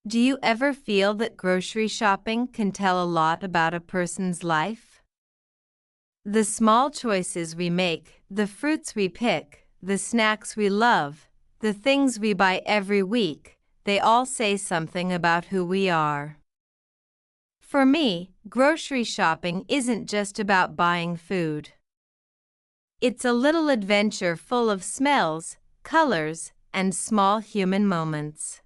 Do you ever feel that grocery shopping can tell a lot about a person's life? The small choices we make, the fruits we pick, the snacks we love, the things we buy every week, they all say something about who we are. For me, grocery shopping isn't just about buying food. It's a little adventure full of smells, colors, and small human moments.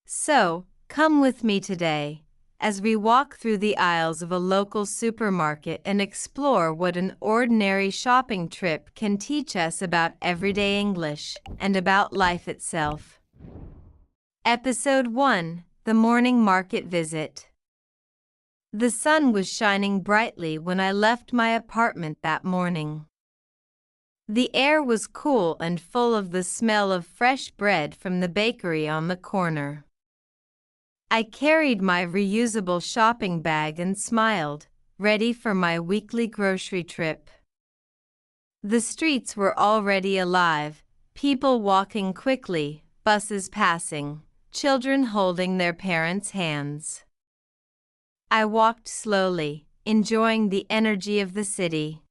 So, come with me today, as we walk through the aisles of a local supermarket and explore what an ordinary shopping trip can teach us about everyday English and about life itself. Episode 1: The Morning Market Visit. The sun was shining brightly when I left my apartment that morning. The air was cool and full of the smell of fresh bread from the bakery on the corner. I carried my reusable shopping bag and smiled, ready for my weekly grocery trip. The streets were already alive, people walking quickly, buses passing, children holding their parents' hands. I walked slowly, enjoying the energy of the city.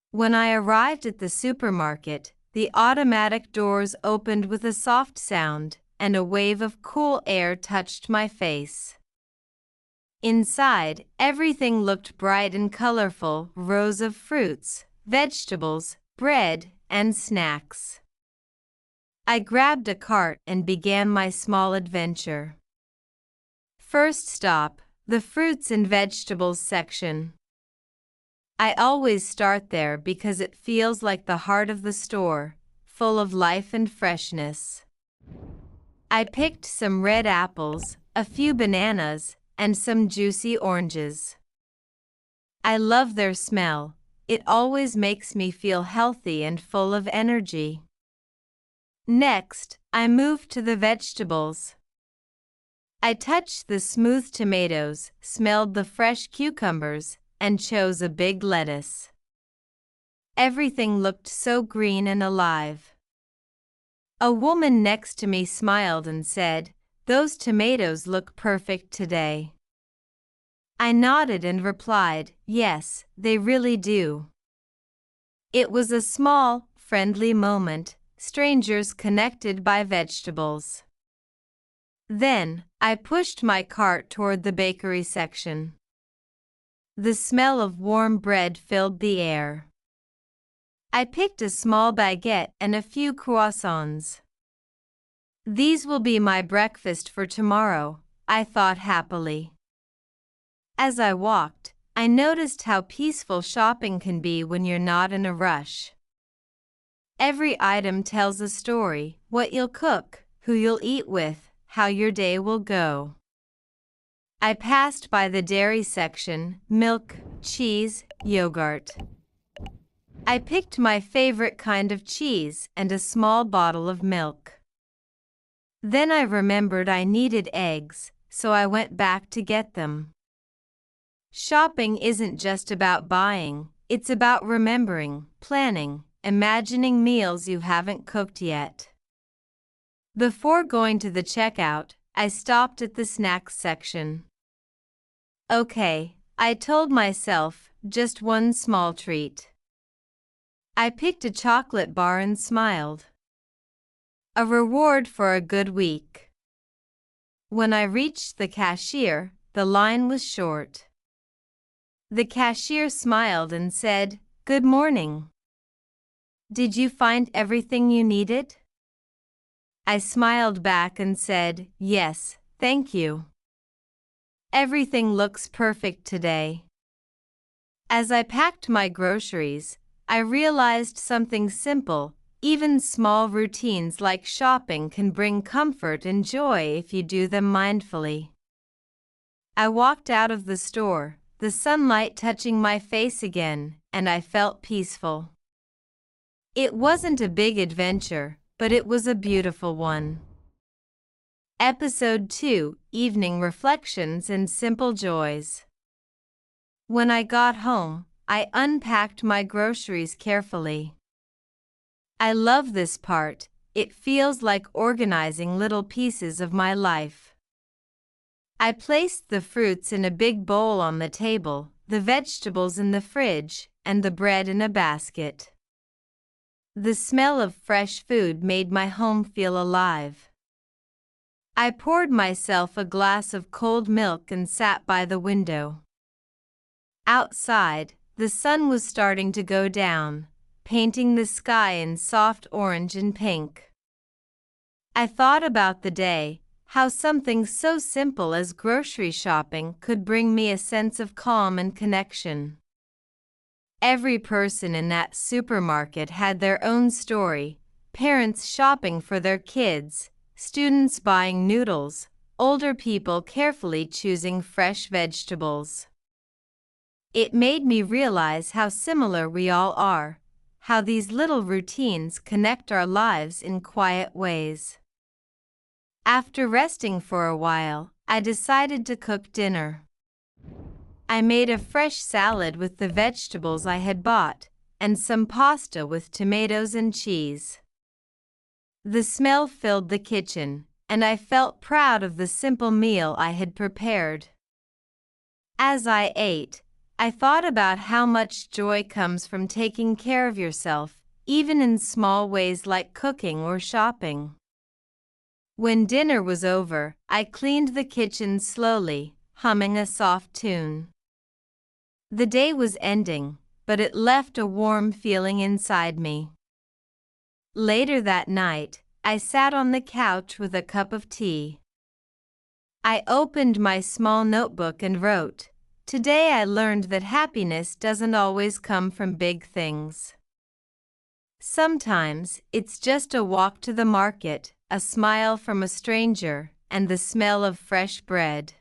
When I arrived at the supermarket, the automatic doors opened with a soft sound, and a wave of cool air touched my face. Inside, everything looked bright and colorful: rows of fruits, vegetables, bread, and snacks. I grabbed a cart and began my small adventure. First stop, the fruits and vegetables section. I always start there because it feels like the heart of the store, full of life and freshness. I picked some red apples, a few bananas, and some juicy oranges. I love their smell. It always makes me feel healthy and full of energy. Next, I moved to the vegetables. I touched the smooth tomatoes, smelled the fresh cucumbers, and chose a big lettuce. Everything looked so green and alive. A woman next to me smiled and said, "Those tomatoes look perfect today." I nodded and replied, "Yes, they really do." It was a small, friendly moment, strangers connected by vegetables. Then, I pushed my cart toward the bakery section. The smell of warm bread filled the air. I picked a small baguette and a few croissants. These will be my breakfast for tomorrow, I thought happily. As I walked, I noticed how peaceful shopping can be when you're not in a rush. Every item tells a story: what you'll cook, who you'll eat with, how your day will go. I passed by the dairy section: milk, cheese, yogurt. I picked my favorite kind of cheese and a small bottle of milk. Then I remembered I needed eggs, so I went back to get them. Shopping isn't just about buying, it's about remembering, planning, imagining meals you haven't cooked yet. Before going to the checkout, I stopped at the snacks section. Okay, I told myself, just one small treat. I picked a chocolate bar and smiled. A reward for a good week. When I reached the cashier, the line was short. The cashier smiled and said, "Good morning. Did you find everything you needed?" I smiled back and said, "Yes, thank you. Everything looks perfect today." As I packed my groceries, I realized something simple: even small routines like shopping can bring comfort and joy if you do them mindfully. I walked out of the store, the sunlight touching my face again, and I felt peaceful. It wasn't a big adventure, but it was a beautiful one. Episode 2: Evening Reflections and Simple Joys. When I got home, I unpacked my groceries carefully. I love this part. it feels like organizing little pieces of my life. I placed the fruits in a big bowl on the table, the vegetables in the fridge, and the bread in a basket. The smell of fresh food made my home feel alive. I poured myself a glass of cold milk and sat by the window. Outside, the sun was starting to go down, painting the sky in soft orange and pink. I thought about the day, how something so simple as grocery shopping could bring me a sense of calm and connection. Every person in that supermarket had their own story, parents shopping for their kids, students buying noodles, older people carefully choosing fresh vegetables. It made me realize how similar we all are, how these little routines connect our lives in quiet ways. After resting for a while, I decided to cook dinner. I made a fresh salad with the vegetables I had bought, and some pasta with tomatoes and cheese. The smell filled the kitchen, and I felt proud of the simple meal I had prepared. As I ate, I thought about how much joy comes from taking care of yourself, even in small ways like cooking or shopping. When dinner was over, I cleaned the kitchen slowly, humming a soft tune. The day was ending, but it left a warm feeling inside me. Later that night, I sat on the couch with a cup of tea. I opened my small notebook and wrote, "Today I learned that happiness doesn't always come from big things. Sometimes it's just a walk to the market, a smile from a stranger, and the smell of fresh bread."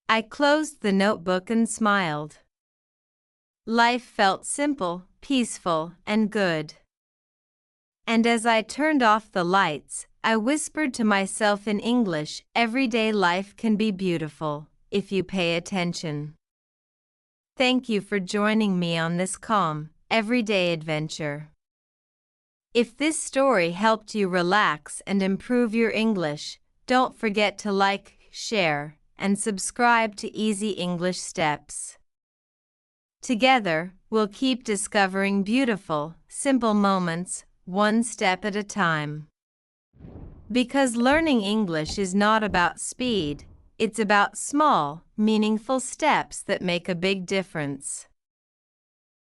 I closed the notebook and smiled. Life felt simple, peaceful, and good. And as I turned off the lights, I whispered to myself in English, "Everyday life can be beautiful if you pay attention." Thank you for joining me on this calm, everyday adventure. If this story helped you relax and improve your English, don't forget to like, share, and subscribe to Easy English Steps. Together, we'll keep discovering beautiful, simple moments, one step at a time. Because learning English is not about speed, it's about small, meaningful steps that make a big difference.